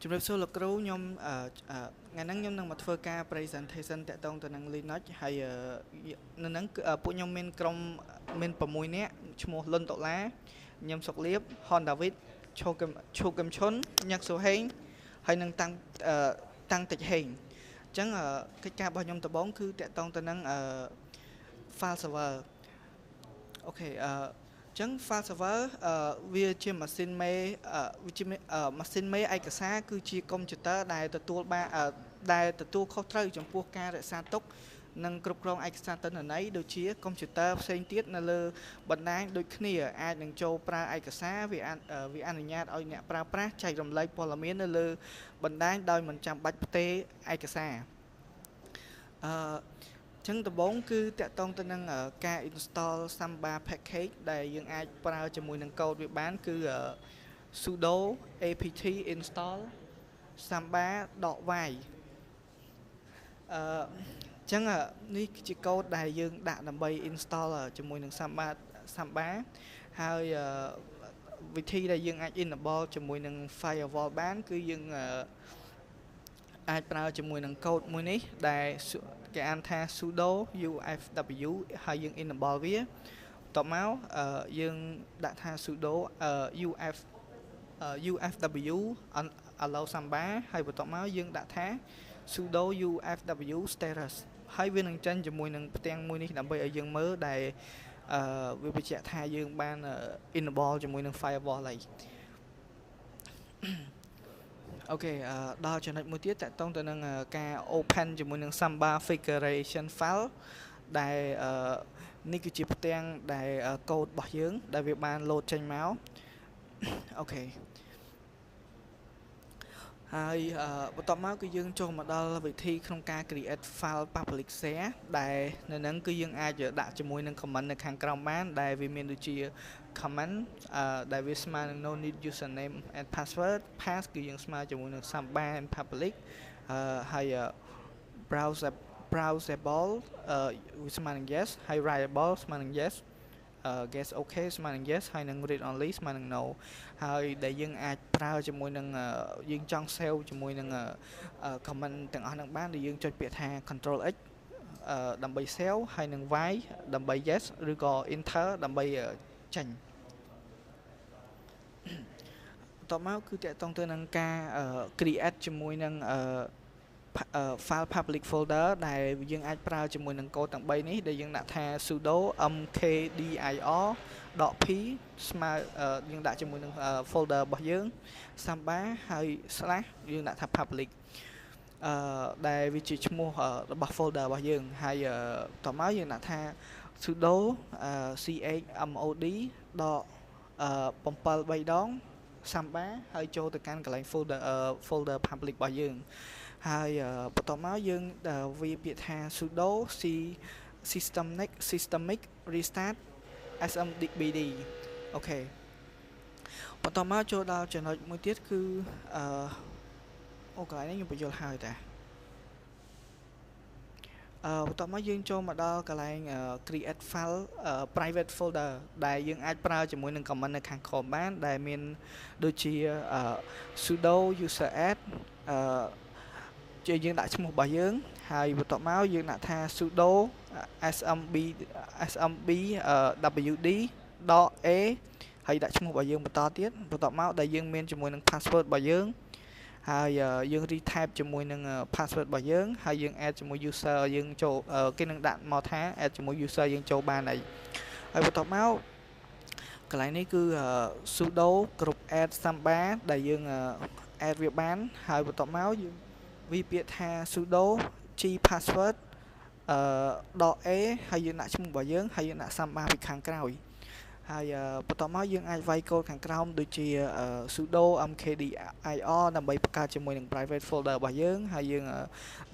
ជំរាបសួរលោកគ្រូខ្ញុំថ្ងៃហ្នឹងខ្ញុំនឹងមកធ្វើការ presentation តាក់ទងទៅនឹង Linux ហើយនៅហ្នឹងពួកខ្ញុំមានក្រុមមាន6នាក់ឈ្មោះលុនដុល្លារញឹមសុកលៀបហនដាវីតឈូកឹមឈុនញឹកស៊ូហេងហើយនឹងតាំងតិចហេងអញ្ចឹងកិច្ចការរបស់ខ្ញុំដំបូងគឺតាក់ទងទៅនឹងfile server អូខេចឹង file server វាជាម៉ាស៊ីនមេវាជាម៉ាស៊ីនមេឯកសារគឺជាកុំព្យូទ័រដែលទទួលខុសត្រូវចំពោះការរក្សាទុកនិងគ្រប់គ្រងឯកសារទិន្នន័យដូចជាកុំព្យូទ័រផ្សេងទៀតនៅលើបណ្ដាញដូចគ្នាអាចនឹងចូលប្រើឯកសារវាអនុញ្ញាតឲ្យអ្នកប្រើប្រាស់ចែករំលែកព័ត៌មាននៅលើបណ្ដាញដោយមិនចាំបាច់ផ្ទេរឯកសារចឹងដំបូងគឺតាក់ទងទៅនឹងការ install Samba package ដែលយើងអាចប្រើជាមួយនឹងកូដវាបានគឺ sudo apt install samba.y ចឹងនេះជាកូដដែលយើងដាក់ដើម្បី install ជាមួយនឹង Samba ហើយវិធីដែលយើងអាច enable ជាមួយនឹង firewall បានគឺយើងអាចប្រើជាមួយនឹងកូដមួយនេះដែលគេអានថា sudo ufw ហើយយើង enable វាបន្ទាប់មកយើងដាក់ថា sudo ufw allow samba ហើយបន្ទាប់មកយើងដាក់ថា sudo ufw status ហើយវានឹងចេញជាមួយនឹងផ្ទាំងមួយនេះដើម្បីឲ្យយើងមើលដែលវាបញ្ជាក់ថាយើងបាន enable ជាមួយនឹង firewall ហើយអូខេដល់ចំណុចមួយទៀតតកតងទៅនឹងការ open ជាមួយនឹង Samba configuration file ដែលនេះគឺជាផ្ទាំងដែលកូដរបស់យើងដែលវាបាន load ចេញមកអូខេហើយបន្ទាប់មកគឺយើងចូលមកដល់វិធីក្នុងការ create file public share ដែលនៅហ្នឹងគឺយើងអាចដាក់ជាមួយនឹង comment នៅខាងក្រោមបានដែលវាមានដូចជា comment ដែលវាស្មើនឹង no need username and password pass គឺយើងស្មើជាមួយនឹង Samba and public ហើយ browsable វាស្មើនឹង yes ហើយ writable ស្មើនឹង yes guess okay ស្មើនឹង yes ហើយនឹង read only ស្មើនឹង no ហើយដែលយើងអាចប្រើជាមួយនឹងយើងចង់ save ជាមួយនឹង comment ទាំងអស់ហ្នឹងបានដែលយើងចុចពាក្យថា control x ដើម្បី save ហើយនឹង y ដើម្បី yes ឬក៏ enter ដើម្បីចេញបន្ទាប់មកគឺតកតងទៅនឹងការ create ជាមួយនឹងfile public folder ដែលយើងអាចប្រើជាមួយនឹងកូដទាំង3នេះដែលយើងដាក់ថា sudo mkdir.p ស្មើយើងដាក់ជាមួយនឹង folder របស់យើង Samba ហើយ slash យើងដាក់ថា public ដែលវាជាឈ្មោះរបស់ folder របស់យើងហើយតទៅមកយើងដាក់ថា sudo chmod 7 3ដង Samba ហើយចូលទៅកាន់កន្លែង folder public របស់យើងហើយបន្ទាប់មកយើងវាពាក្យថា sudo systemic restart smdbd អូខេបន្ទាប់មកចូលដល់ចំណុចមួយទៀតគឺកន្លែងនេះខ្ញុំបញ្យល់ហើយតាបន្ទាប់មកយើងចូលមកដល់កន្លែង create file private folder ដែលយើងអាចប្រើជាមួយនឹង comment នៅខាងក្រោមបានដែលមានដូចជា sudo user add យើងដាក់ឈ្មោះរបស់យើងហើយបន្ទាប់មកយើងដាក់ថា sudo smb.wd.a ហើយដាក់ឈ្មោះរបស់យើងបន្តទៀតបន្ទាប់មកដែលយើងមានជាមួយនឹង password របស់យើងហើយយើង retype ជាមួយនឹង password របស់យើងហើយយើង add ជាមួយ user យើងចូលគេនឹងដាក់មកថា add ជាមួយ user យើងចូលបានហើយបន្ទាប់មកកន្លែងនេះគឺ sudo group add samba ដែលយើង add វាបានហើយបន្ទាប់មកយើងវាពាក្យថា sudo g password .a ហើយយើងដាក់ឈ្មោះរបស់យើងហើយយើងដាក់ Samba ពីខាងក្រោយហើយបន្ទាប់មកយើងអាចវាយកូដខាងក្រោមដូចជា sudo mkdir ដើម្បីបង្កើតជាមួយនឹង private folder របស់យើងហើយយើង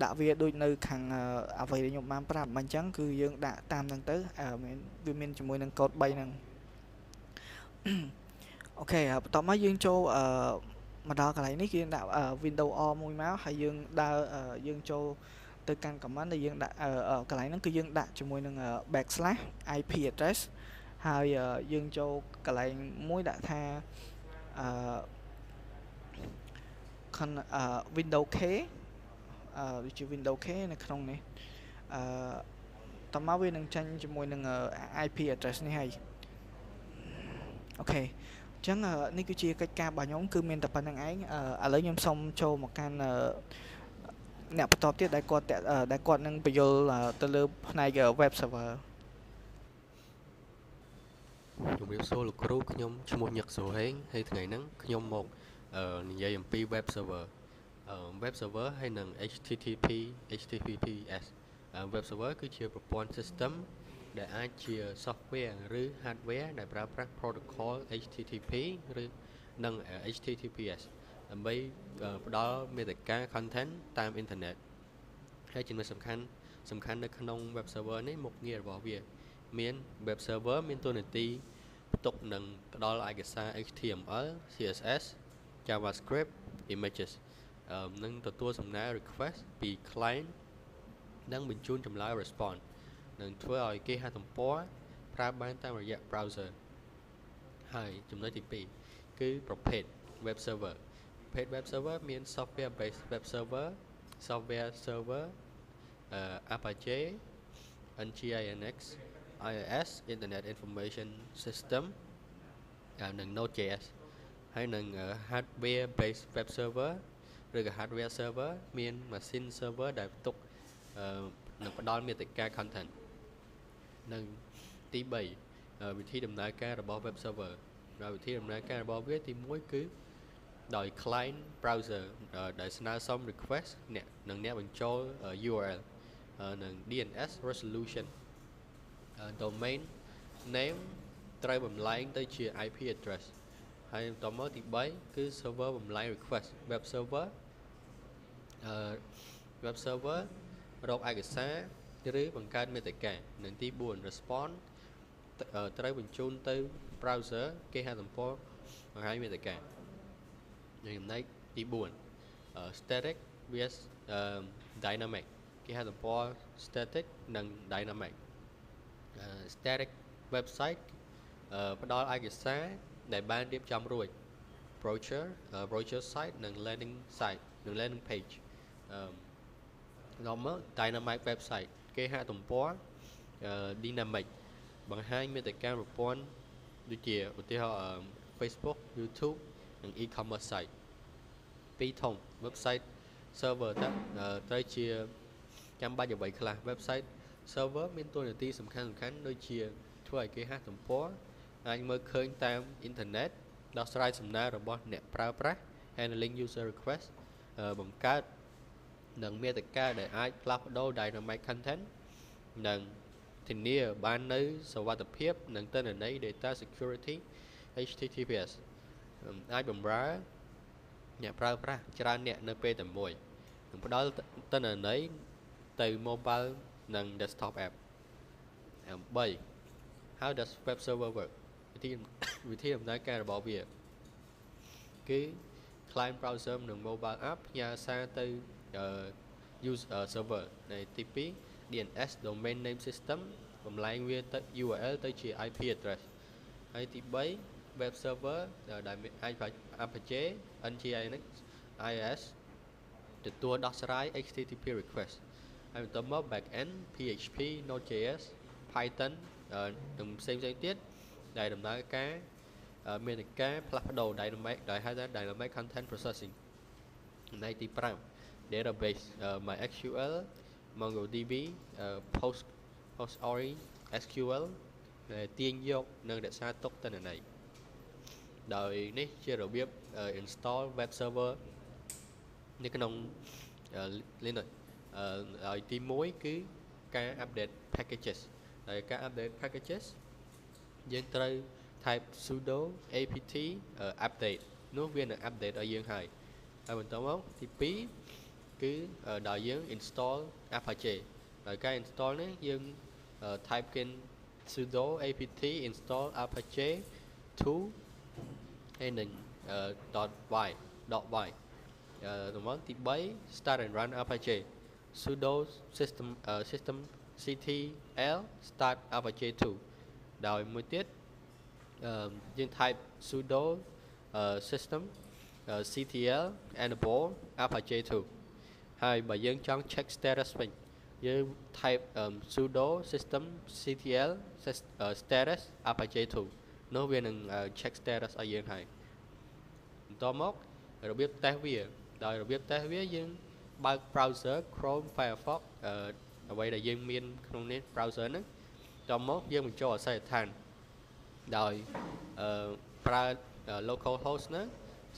ដាក់វាដូចនៅខាងអ្វីដែលខ្ញុំបានប្រាប់អញ្ចឹងគឺយើងដាក់តាមហ្នឹងទៅវាមានជាមួយនឹងកូដ3ហ្នឹងអូខេបន្ទាប់មកយើងចូលមកដល់កន្លែងនេះគឺយើងដាក់ window R មួយមកហើយយើងដើរយើងចូលទៅកាន់ command ដែលយើងដាក់កន្លែងហ្នឹងគឺយើងដាក់ជាមួយនឹង backslash IP address ហើយយើងចូលកន្លែងមួយដាក់ថា Windows K ដូចជា Windows K នៅក្នុងនេះតមកវានឹងចាញ់ជាមួយនឹង IP address នេះហើយអូខេអញ្ចឹងនេះគឺជាកិច្ចការរបស់ខ្ញុំគឺមានតែប៉ុណ្្នឹងឯងឥឡូវខ្ញុំសូមចូលមកកាន់អ្នកបន្តទៀតដែលគាត់នឹងបញ្យល់ទៅលើផ្នែក web server ជំរាបសួរលោកគ្រូខ្ញុំឈ្មោះញឹកសូហេងហើយថ្ងៃហ្នឹងខ្ញុំមកនិយាយអំពី web server web server ហើយនឹង HTTPS web server គឺជាប្រព័ន្ធ system ដែលអាចជា software ឬ hardware ដែលប្រើប្រាស់ protocol HTTP ឬនិង HTTPS ដើម្បីផ្ដល់មាតិកា content តាម internet ហើយចំណុចសំខាន់នៅក្នុង web server នេះមុខងាររបស់វាមាន web server មានតួនាទីផ្ទុកនិងផ្ដល់ឯកសារ HTML CSS JavaScript images និងទទួលសំណើ request ពី client និងបញ្ជូនចម្លើយ response នឹងធ្វើឲ្យគេហទំព័រប្រើបានតាមរយៈ browser ហើយចំណុចទី2គឺប្រភេទ web server ប្រភេទ web server មាន software based web server software server Apache Nginx IIS Internet Information System និង Node.js ហើយនឹង hardware based web server ឬក៏ hardware server មាន machine server ដែលផ្ទុកនឹងផ្ដល់មាតិកា content និងទី3វិធីដំណើរការរបស់ web server ដោយវិធីដំណើរការរបស់វាទី1គឺដោយ client browser ដែលស្នើសុំ request អ្នកបញ្ចូល URL និង DNS resolution domain name ត្រូវបំលែងទៅជា IP address ហើយបន្តមកទី3គឺ server បំលែង request web server រកឯកសារឬបង្កើតមាតិកានិងទី4 response ត្រូវបញ្ជូនទៅ browser គេហទំព័របង្ហាញមាតិកានិងចំណែកទី4 static vs dynamic គេហទំព័រ static និង dynamic static website ផ្ដល់ឯកសារដែលបានរៀបចំរួច brochure site និង landing site និង landing page ដល់មក dynamic website គេហទំព័រ dynamic បង្ហាញមាតិកាប្រព័ន្ធដូចជាឧទាហរណ៍ Facebook YouTube និង e-commerce site ពីរធំ website server ត្រូវជាចាំបាច់អ្វីខ្លះ website server មានតួនាទីសំខាន់ដូចជាធ្វើឲ្យគេហទំព័រអាចមើលឃើញតាមអ៊ីនធឺណិតដោះស្រាយសំណើរបស់អ្នកប្រើប្រាស់ handling user request បង្កើតនិងមាតិកាដែលអាចផ្លាស់ប្ដូរ dynamic content និងធានាបាននៅសុវត្ថិភាពនិងទិន្នន័យ data security HTTPS អាចបម្រើអ្នកប្រើប្រាស់ច្រើនអ្នកនៅពេលតែមួយនិងផ្ដល់ទិន្នន័យទៅ mobile និង desktop app 3 How does web server work វិធីដំណើរការរបស់វាគឺ client browser និង mobile app ផ្ញើសារទៅ user server នៃទី2 DNS domain name system បំលែងវាទៅ URL ទៅជា IP address ហើយទី3 web server ដែលអាច Apache Nginx IIS ទទួលដោះស្រាយ HTTP request ហើយបន្តមក backend PHP Node.js Python និងផ្សេងទៀតដែលដំណើរការមានការផ្លាស់ប្ដូរ dynamic ដែលហៅថា dynamic content processing នៃទី5 database MySQL MongoDB PostgreSQL SQL ដែលទាញយកនិងរក្សាទុកទិន្នន័យដោយនេះជារបៀប install web server នៅក្នុង Linux ហើយទី1គឺការ update packages ហើយការ update packages យើងត្រូវ type sudo apt update នោះវានឹង update ឲ្យយើងហើយបន្តមកទី2គឺដល់យើង install Apache ដោយការ install នេះយើង type គេ sudo apt install apache 2 ហើយនឹង .y ទី3 start and run apache sudo systemctl start apache 2ដោយមួយទៀតយើង type sudo system CTL enable Apache 2 ហើយបើយើងចង់ check status វិញយើង type sudo system CTL status Apache 2នោះវានឹង check status ឲ្យយើងហើយបន្តមករបៀប test វាដោយរបៀប test វាយើងបើក browser Chrome Firefox អ្វីដែលយើងមានក្នុងនេះ browser ហ្នឹងបន្តមកយើងបញ្ចូលអាសយដ្ឋានដោយប្រើ local host ហ្នឹង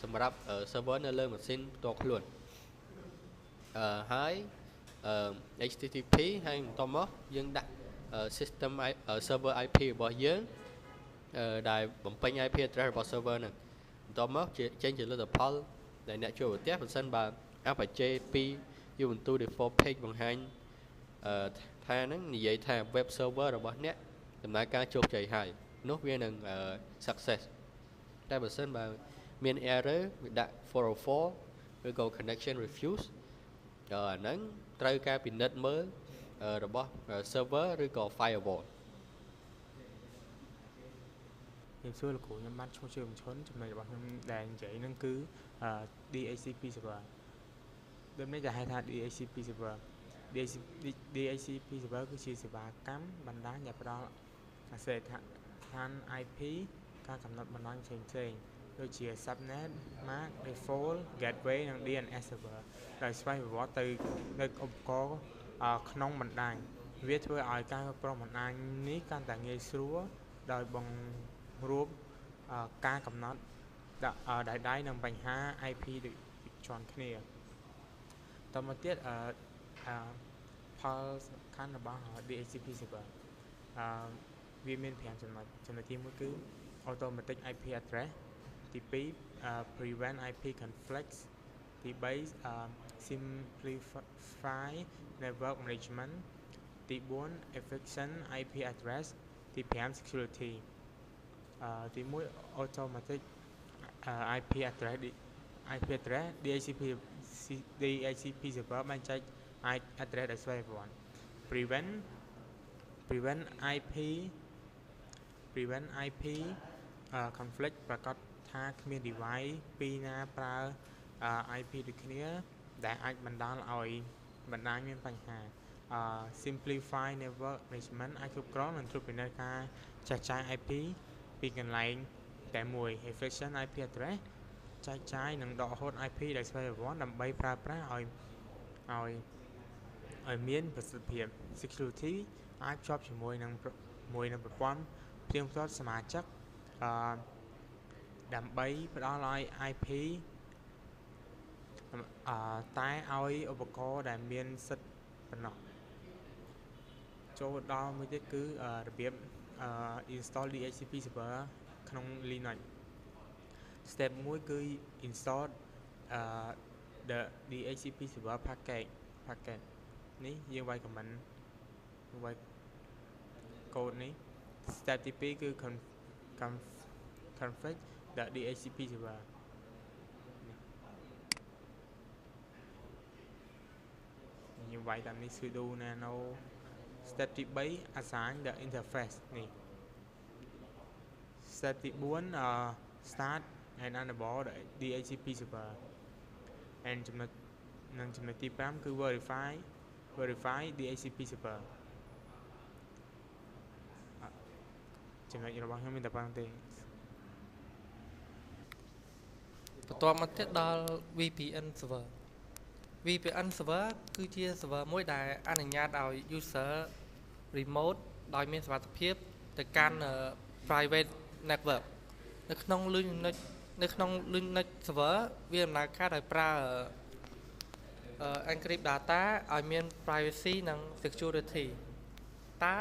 សម្រាប់ server នៅលើម៉ាស៊ីនផ្ទាល់ខ្លួនហើយ HTTP ហើយបន្តមកយើងដាក់ system server IP របស់យើងដែលបំពេញ IP address របស់ server ហ្នឹងបន្តមកចេញជាលទ្ធផលដែលអ្នកជួបប្រទះបើសិនបើ Apache 2 Ubuntu default page បង្ហាញថាហ្នឹងនិយាយថា web server របស់អ្នកដំណើរការជោគជ័យហើយនោះវានឹង success តែបើសិនបើមាន error វាដាក់404ឬក៏ connection refuse អាហ្នឹងត្រូវការពិនិត្យមើលរបស់ server ឬក៏ firewall ខ្ញុំសួរលោកគ្រូខ្ញុំបានឈ្មោះជឿបញ្ឈុនចំណុចរបស់ខ្ញុំដែលនិយាយហ្នឹងគឺ DHCP server ដូចនេះគេហៅថា DHCP server DHCP server គឺជាសេវាកម្មបណ្ដាញដែលផ្ដល់អាសយដ្ឋាន IP ការកំណត់បណ្ដាញផ្សេងៗដូចជា subnet MAC default gateway និង DNS server ដោយស្វ័យប្រវត្តិទៅនៅឧបករណ៍ក្នុងបណ្ដាញវាធ្វើឲ្យការគ្រប់គ្រងបណ្ដាញនេះកាន់តែងាយស្រួលដោយបង្រួបការកំណត់ដៃនិងបញ្ហា IP ដូចជាន់គ្នាតមកទៀតផលសំខាន់របស់ DHCP server វាមាន5ចំណុចទី1គឺ automatic IP address ទី2 prevent IP conflicts ទី3 simplify network management ទី4 efficient IP address ទី5 security ទី1 automatic IP address DHCP server បែងចែក address ដោយស្វ័យប្រវត្តិ prevent IP conflict ប្រកាសថាគ្មាន device ពីរណាប្រើ IP ដូចគ្នាដែលអាចបណ្ដាលឲ្យបណ្ដាញមានបញ្ហា simplify network management អាចគ្រប់គ្រងនិងត្រួតពិនិត្យការចែកចាយ IP ពីកន្លែងតែមួយ efficient IP address ចែកចាយនិងដកហូត IP ដោយស្វ័យប្រវត្តិដើម្បីប្រើប្រាស់ឲ្យមានប្រសិទ្ធភាព security អាចភ្ជាប់ជាមួយនឹងប្រព័ន្ធផ្ទៀងផ្ទាត់សមាជិកដើម្បីផ្ដល់ឲ្យ IP តែឲ្យឧបករណ៍ដែលមានសិទ្ធិប៉ុណ្ណោះចូលដល់មួយទៀតគឺរបៀប install DHCP server ក្នុង Linux step 1គឺ install the DHCP server package នេះយើងវាយ comment វាយកូដនេះ step ទី2គឺ config the DHCP server យើងវាយតាមនេះ sudo nano step ទី3 assign the interface នេះ step ទី4 start and enable the DHCP server and ចំណុចទី5គឺ verify DHCP server ចំណុចរបស់ខ្ញុំមានតែប៉ុណ្្នឹងទេបន្ទាប់មកទៀតដល់ VPN server គឺជា server មួយដែលអនុញ្ញាតឲ្យ user remote ដោយមានសុវត្ថិភាពទៅកាន់ private network នៅក្នុង Linux server វាដំណើរការដោយប្រើ encrypt data ឲ្យមាន privacy និង security តើ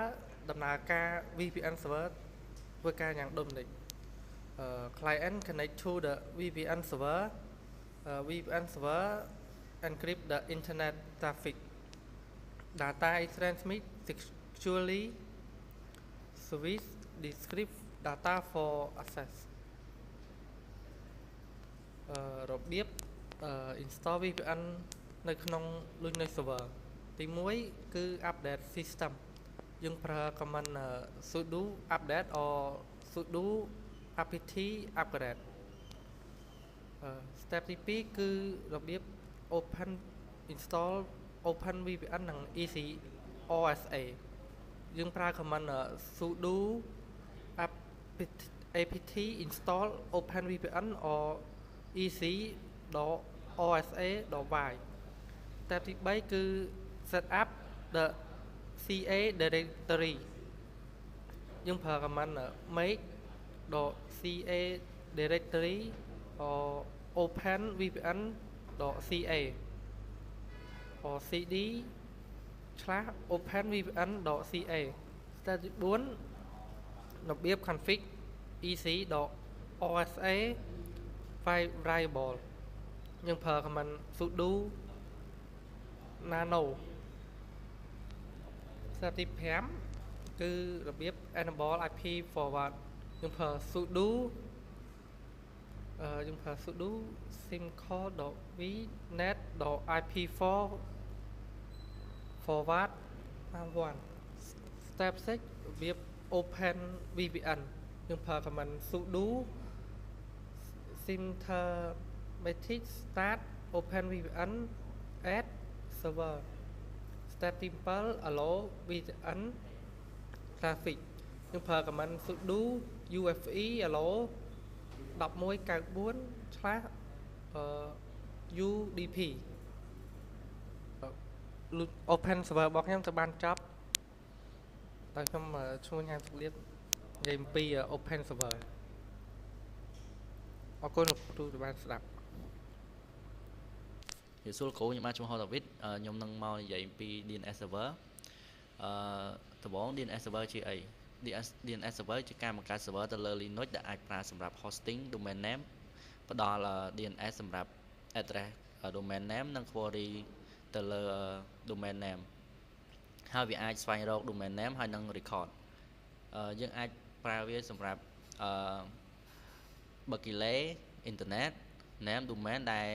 ដំណើរការ VPN server ធ្វើការយ៉ាងដូចម្តេចclient connect to the VPN server encrypt the internet traffic data is transmit securely service descript data for access របៀប install VPN នៅក្នុង Linux server ទី1គឺ update system យើងប្រើ command sudo update or sudo apt upgrade step ទី2គឺរបៀប open install open VPN និង EC OSA យើងប្រើ command sudo apt install open VPN or ec.osa.y step ទី3គឺ set up the CA directory យើងប្រើ command make.ca directory or open vpn.ca or cd / open vpn.ca step ទី4របៀប config ec.osa variable យើងប្រើ command sudo nano step ទី5គឺរបៀប enable IP forward យើងប្រើ sudo simcall.v net.ip4 forward 1 step 6របៀប open VPN យើងប្រើ command sudo syntematic start open VPN add server step ទី7 allow VPN traffic យើងប្រើ command sudo ufe allow 1194/udp open server របស់ខ្ញុំទៅបានចប់តែខ្ញុំឈ្មោះញ៉ាំទឹកលៀបនិយាយអំពី open server អរគុណលោកគ្រូដែលបានស្ដាប់ សួរគ្រូខ្ញុំបានឈ្មោះហៅដាវីតខ្ញុំនឹងមកនិយាយអំពី DNS server ដំបូង DNS server ជាអី DNS server ជាការបង្កើត server ទៅលើ Linux ដែលអាចប្រើសម្រាប់ hosting domain name ផ្ដល់ DNS សម្រាប់ address domain name និង query ទៅលើ domain name ហើយវាអាចស្វែងរក domain name ហើយនឹង record យើងអាចប្រើវាសម្រាប់Berkeley internet name domain ដែល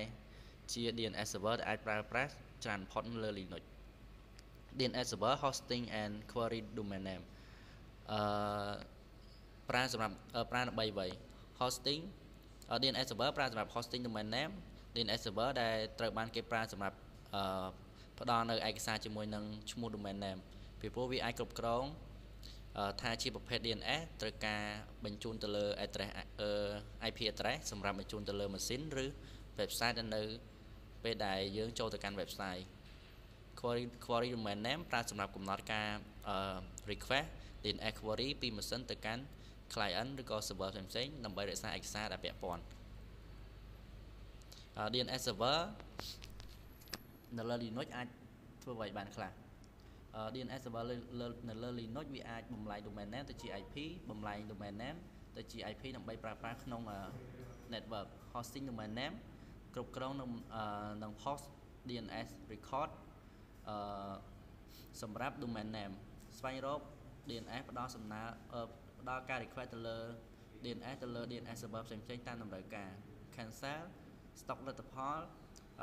ជា DNS server ដែលអាចប្រើប្រាស់ច្រើនបំផុតលើ Linux DNS server hosting and query domain name ប្រើសម្រាប់ប្រើដើម្បីអ្វី hosting DNS server ប្រើសម្រាប់ hosting domain name DNS server ដែលត្រូវបានគេប្រើសម្រាប់ផ្ដល់នៅឯកសារជាមួយនឹងឈ្មោះ domain name ពីព្រោះវាអាចគ្រប់គ្រងថាជាប្រភេទ DNS ត្រូវការបញ្ជូនទៅលើ address IP address សម្រាប់បញ្ជូនទៅលើម៉ាស៊ីនឬ website ដែលនៅពេលដែលយើងចូលទៅកាន់ website query domain name ប្រើសម្រាប់កំណត់ការ request DNS query ពីម៉ាស៊ីនទៅកាន់ client ឬក៏ server ផ្សេងៗដើម្បីរក្សាឯកសារដែលពាក់ព័ន្ធ DNS server នៅលើ Linux អាចធ្វើអ្វីបានខ្លះ DNS server នៅលើ Linux វាអាចបំលែង domain name ទៅជា IP បំលែង domain name ទៅជា IP ដើម្បីប្រើប្រាស់ក្នុង network hosting domain name គ្រប់គ្រងនឹង host DNS record សម្រាប់ domain name ស្វែងរក DNS ផ្ដល់សំណើផ្ដល់ការ request ទៅលើ DNS ទៅលើ DNS server ផ្សេងៗតាមតម្រូវការ cancel stock លទ្ធផល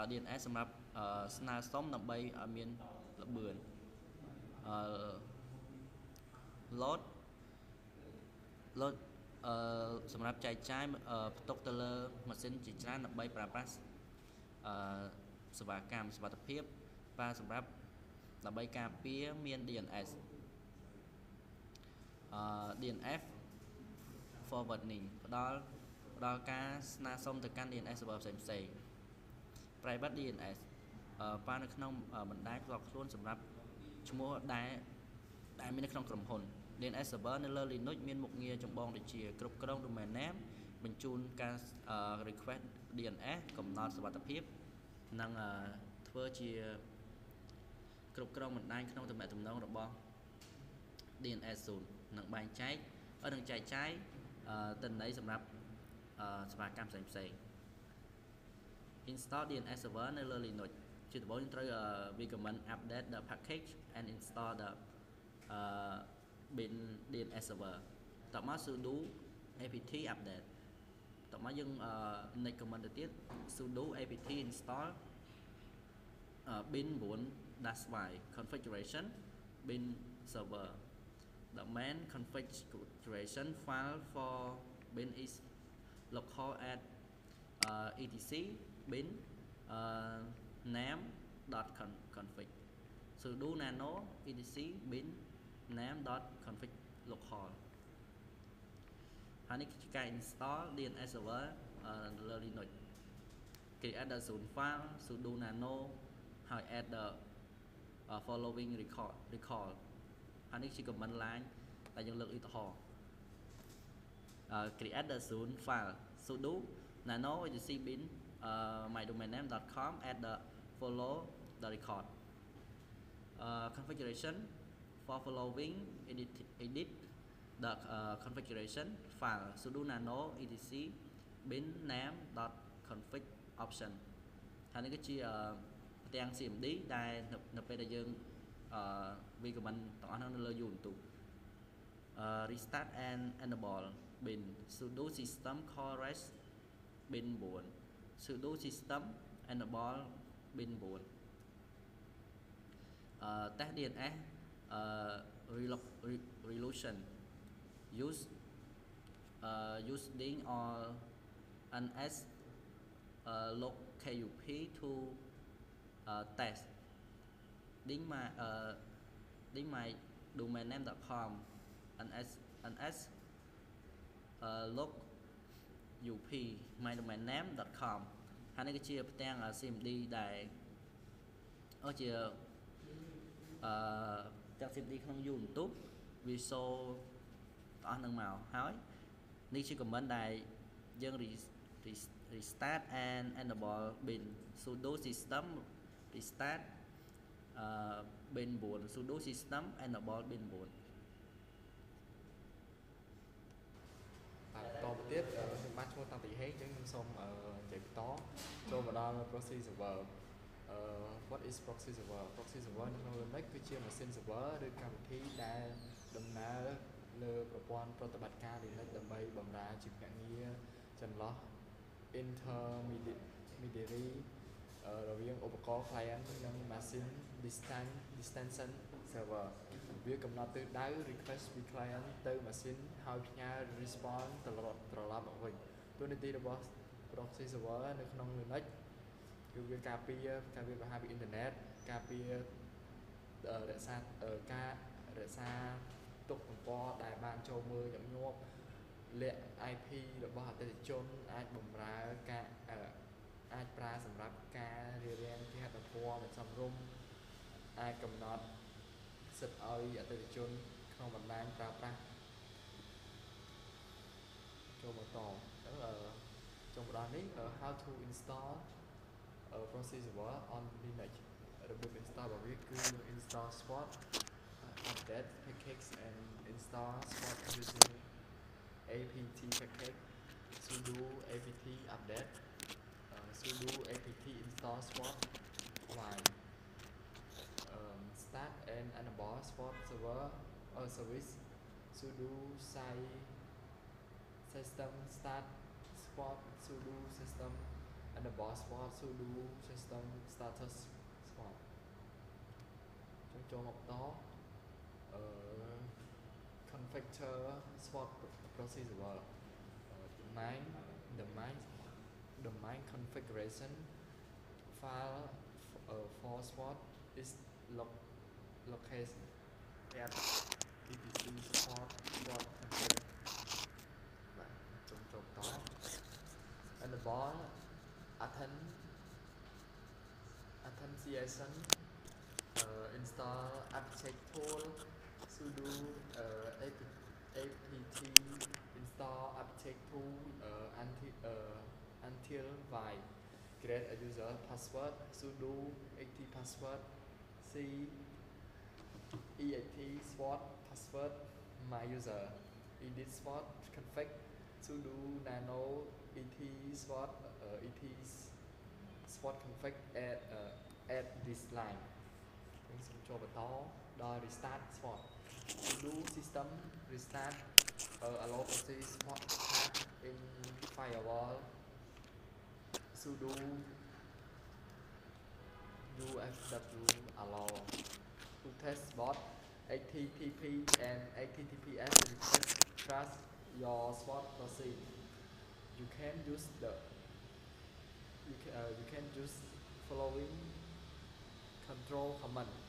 DNS សម្រាប់ស្នើសុំដើម្បីឲ្យមានល្បឿនload សម្រាប់ចែកចាយផ្ទុកទៅលើម៉ាស៊ីនជាច្រើនដើម្បីប្រើប្រាស់សេវាកម្មសុវត្ថិភាពប្រើសម្រាប់ដើម្បីការពារមាន DNS DNF forwarding ផ្ដល់ការស្នើសុំទៅកាន់ DNS server ផ្សេងៗ private DNS ប្រើនៅក្នុងបណ្ដាញផ្ទាល់ខ្លួនសម្រាប់ឈ្មោះដែលមាននៅក្នុងក្រុមហ៊ុន DNS server នៅលើ Linux មានមុខងារចម្បងដូចជាគ្រប់គ្រង domain name បញ្ជូនការ request DNS កំណត់សុវត្ថិភាពនិងធ្វើជាគ្រប់គ្រងបណ្ដាញក្នុងទំនាក់ទំនងរបស់ DNS 0និងបែងចែកនិងចែកចាយទិន្នន័យសម្រាប់សេវាកម្មផ្សេងៗ install DNS server នៅលើ Linux ជាដំបូងយើងត្រូវ recommend update the package and install the bin DNS server តមក sudo apt update តមកយើង next command ទៅទៀត sudo apt install bin 9-y configuration bin server the main configuration file for bin is local at etc bin name dot config sudo nano etc bin name dot config local ហើយនេះគឺជាការ install DNS server លើ Linux create the zone file sudo nano ហើយ add the following recall ហើយនេះជា command line ដែលយើងលើកឧទាហរណ៍ create the zone file sudo nano etc bin mydomainname.com add the follow the record configuration for following edit the configuration file sudo nano etc bin name.config option ហើយនេះគឺជាផ្ទាំង CMD ដែលនៅពេលដែលយើងវា command ទាំងអស់ហ្នឹងនៅលើ Ubuntu restart and enable bin sudo system call rest bin 4 sudo system enable bin 4 test DNS resolution using all NS log KUP to test đính my domain name.com NS log UP my domain name.com ហើយនេះគឺជាផ្ទាំង CMD ដែលជាផ្ទាំង CMD ក្នុង Ubuntu Visual អស់នឹងមកហើយនេះជា command ដែលយើង restart and enable bin sudo system restart bin 4 sudo system enable bin 4 តទៅទៀតខ្ញុំបានឈ្មោះតាំងពីហេអញ្ចឹងខ្ញុំសូមនិយាយបន្តចូលមកដល់ proxy server what is proxy server proxy server នៅក្នុង Linux គឺជាម៉ាស៊ីន server ឬកម្មវិធីដែលដំណើរលើប្រព័ន្ធប្រតិបត្តិការ Linux ដើម្បីបម្រើជាភ្នាក់ងារចន្លោះ intermediary រវាងឧបករណ៍ client និង machine distance server វាកំណត់ទិសដៅ request ពី client ទៅ machine ហើយផ្ញើ response ត្រឡប់មកវិញតួនាទីរបស់ proxy server នៅក្នុង Linux គឺវាការពារបង្ហាញពីអ៊ីនធឺណិតការពាររក្សាការរក្សាទុកទំព័រដែលបានចូលមើលញឹកញាប់លាក់ IP របស់អតិថិជនអាចបម្រើការអាចប្រើសម្រាប់ការរារាំងគេហទំព័រមិនសមរម្យអាចកំណត់សិទ្ធិឲ្យអតិថិជនក្នុងបណ្ដាញប្រើប្រាស់ចូលបន្តចុងបណ្ដានេះ how to install proxy server on Linux របៀប install របស់វាគឺ install swat update package and install swat using apt package sudo apt update sudo apt install swat while start and enable swat server service sudo system start swat sudo system enable swat sudo system status swat ចូលមកបន្តconfigure swat proxy server domain configuration file for swat is located at etc swat config បាទចូលបន្ត enable authentication install object tool sudo apt install object tool until while create a user password sudo apt password c eat swat password my user edit swat config sudo nano et swat config add this line ខ្ញុំសូមចូលបន្តដល់ restart swat sudo system restart allow proxy swat in firewall sudo ufw allow to test both HTTP and HTTPS request trust your swat proxy. You can use the you can use following control command